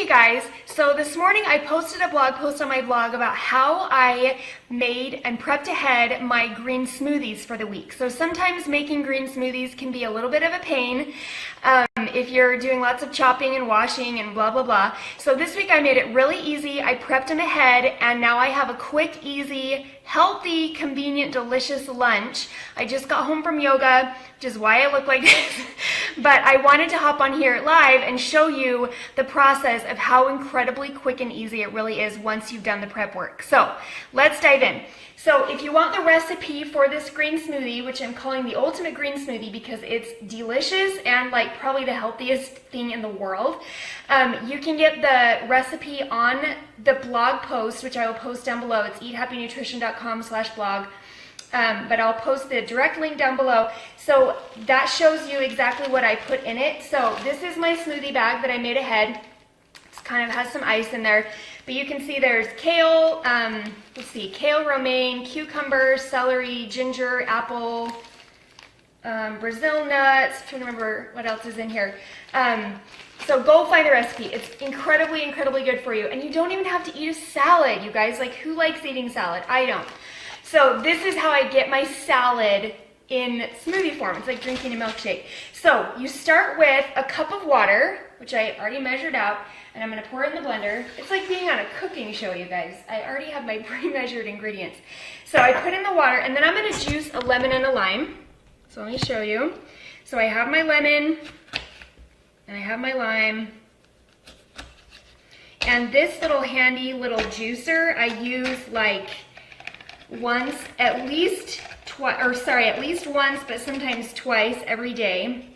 Hey guys, so this morning I posted a blog post on my blog about how I made and prepped ahead my green smoothies for the week. So sometimes making green smoothies can be a little bit of a pain if you're doing lots of chopping and washing and blah blah blah. So this week I made it really easy. I prepped them ahead and now I have a quick, easy, healthy, convenient, delicious lunch. I just got home from yoga, which is why I look like this. But I wanted to hop on here live and show you the process of how incredibly quick and easy it really is once you've done the prep work. So let's dive in. So if you want the recipe for this green smoothie, which I'm calling the ultimate green smoothie because it's delicious and like probably the healthiest thing in the world, you can get the recipe on the blog post, which I will post down below. It's eathappynutrition.com/blog. But I'll post the direct link down below. So that shows you exactly what I put in it. So this is my smoothie bag that I made ahead. It kind of has some ice in there. But you can see there's kale, kale, romaine, cucumber, celery, ginger, apple, Brazil nuts. I'm trying to remember what else is in here. So go find the recipe. It's incredibly, incredibly good for you. And you don't even have to eat a salad, you guys. Like, who likes eating salad? I don't. So this is how I get my salad in smoothie form. It's like drinking a milkshake. So you start with a cup of water, which I already measured out, and I'm going to pour it in the blender. It's like being on a cooking show, you guys. I already have my pre-measured ingredients. So I put in the water, and then I'm going to juice a lemon and a lime. So let me show you. So I have my lemon, and I have my lime. And this little handy little juicer, I use like at least once, but sometimes twice every day.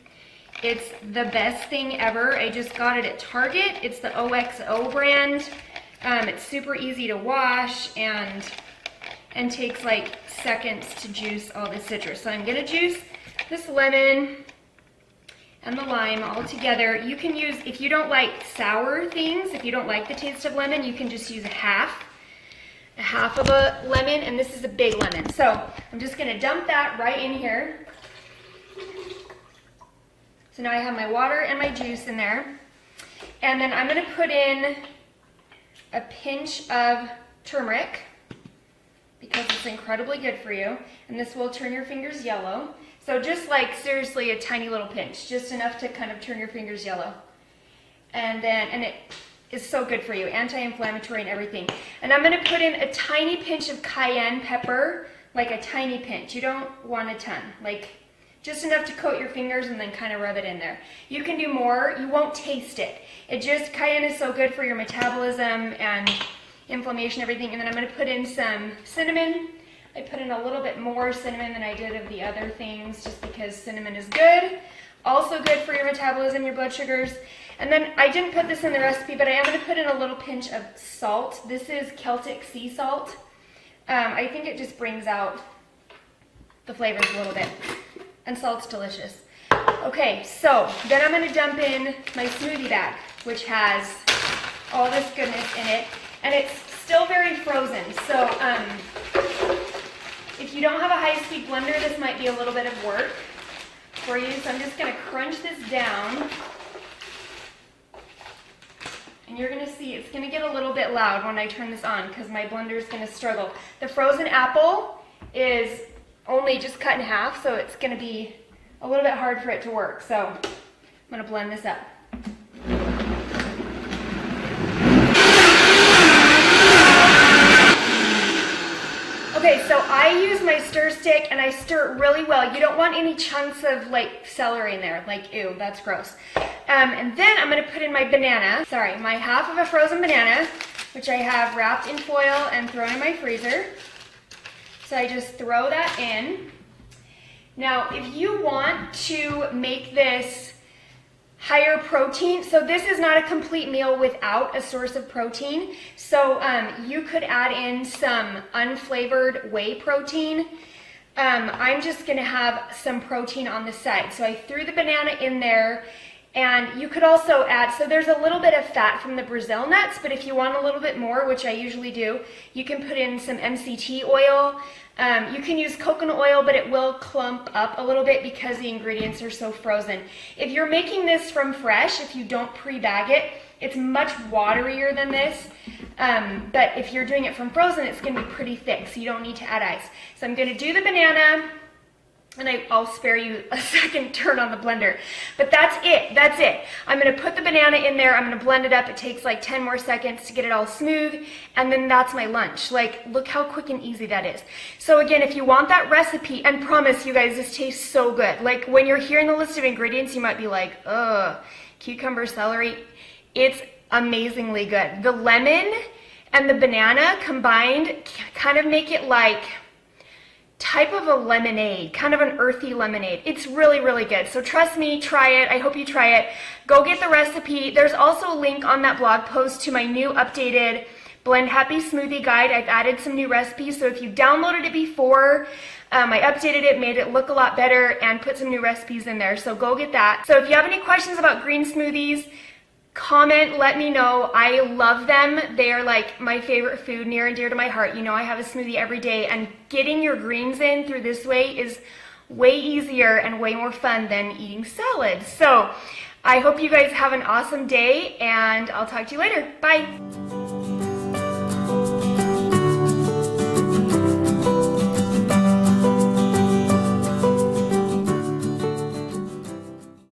It's the best thing ever. I just got it at Target. It's the OXO brand. It's super easy to wash and takes like seconds to juice all the citrus. So I'm gonna juice this lemon and the lime all together. You can use, if you don't like sour things, if you don't like the taste of lemon, you can just use a half of a lemon, and this is a big lemon. So I'm just gonna dump that right in here. So now I have my water and my juice in there. And then I'm gonna put in a pinch of turmeric because it's incredibly good for you. And this will turn your fingers yellow. So just like seriously a tiny little pinch, just enough to kind of turn your fingers yellow. And it is so good for you, anti-inflammatory and everything. And I'm gonna put in a tiny pinch of cayenne pepper, like a tiny pinch. You don't want a ton, like just enough to coat your fingers and then kind of rub it in there. You can do more, you won't taste it. Cayenne is so good for your metabolism and inflammation, everything. And then I'm gonna put in some cinnamon. I put in a little bit more cinnamon than I did of the other things just because cinnamon is good. Also good for your metabolism, your blood sugars. And then I didn't put this in the recipe, but I am going to put in a little pinch of salt. This is Celtic sea salt. I think it just brings out the flavors a little bit. And salt's delicious. Okay, so then I'm going to dump in my smoothie bag, which has all this goodness in it. And it's still very frozen. So if you don't have a high-speed blender, this might be a little bit of work for you. So I'm just going to crunch this down. And you're going to see it's going to get a little bit loud when I turn this on because my blender is going to struggle. The frozen apple is only just cut in half, so it's going to be a little bit hard for it to work. So I'm going to blend this up. Okay, so I use my stir stick and I stir it really well. You don't want any chunks of like celery in there, like ew, that's gross. And then I'm gonna put in my my half of a frozen banana, which I have wrapped in foil and thrown in my freezer. So I just throw that in. Now, if you want to make this higher protein, so this is not a complete meal without a source of protein. So you could add in some unflavored whey protein. I'm just gonna have some protein on the side. So I threw the banana in there, and you could also add, so there's a little bit of fat from the Brazil nuts, but if you want a little bit more, which I usually do, you can put in some MCT oil. You can use coconut oil, but it will clump up a little bit because the ingredients are so frozen. If you're making this from fresh, if you don't pre-bag it, It's much waterier than this, but if you're doing it from frozen, it's gonna be pretty thick, so you don't need to add ice. So I'm gonna do the banana, and I'll spare you a second turn on the blender. But that's it. I'm gonna put the banana in there, I'm gonna blend it up. It takes like 10 more seconds to get it all smooth, and then that's my lunch. Like, look how quick and easy that is. So again, if you want that recipe, and promise you guys, this tastes so good. Like, when you're hearing the list of ingredients, you might be like, ugh, cucumber, celery. It's amazingly good. The lemon and the banana combined kind of make it like type of a lemonade, kind of an earthy lemonade. It's really, really good. So trust me, try it. I hope you try it. Go get the recipe. There's also a link on that blog post to my new updated Blend Happy Smoothie guide. I've added some new recipes, so if you downloaded it before, I updated it, made it look a lot better, and put some new recipes in there, so go get that. So if you have any questions about green smoothies, comment, let me know. I love them. They are like my favorite food, near and dear to my heart. You know, I have a smoothie every day, and getting your greens in through this way is way easier and way more fun than eating salad. So I hope you guys have an awesome day, and I'll talk to you later. Bye.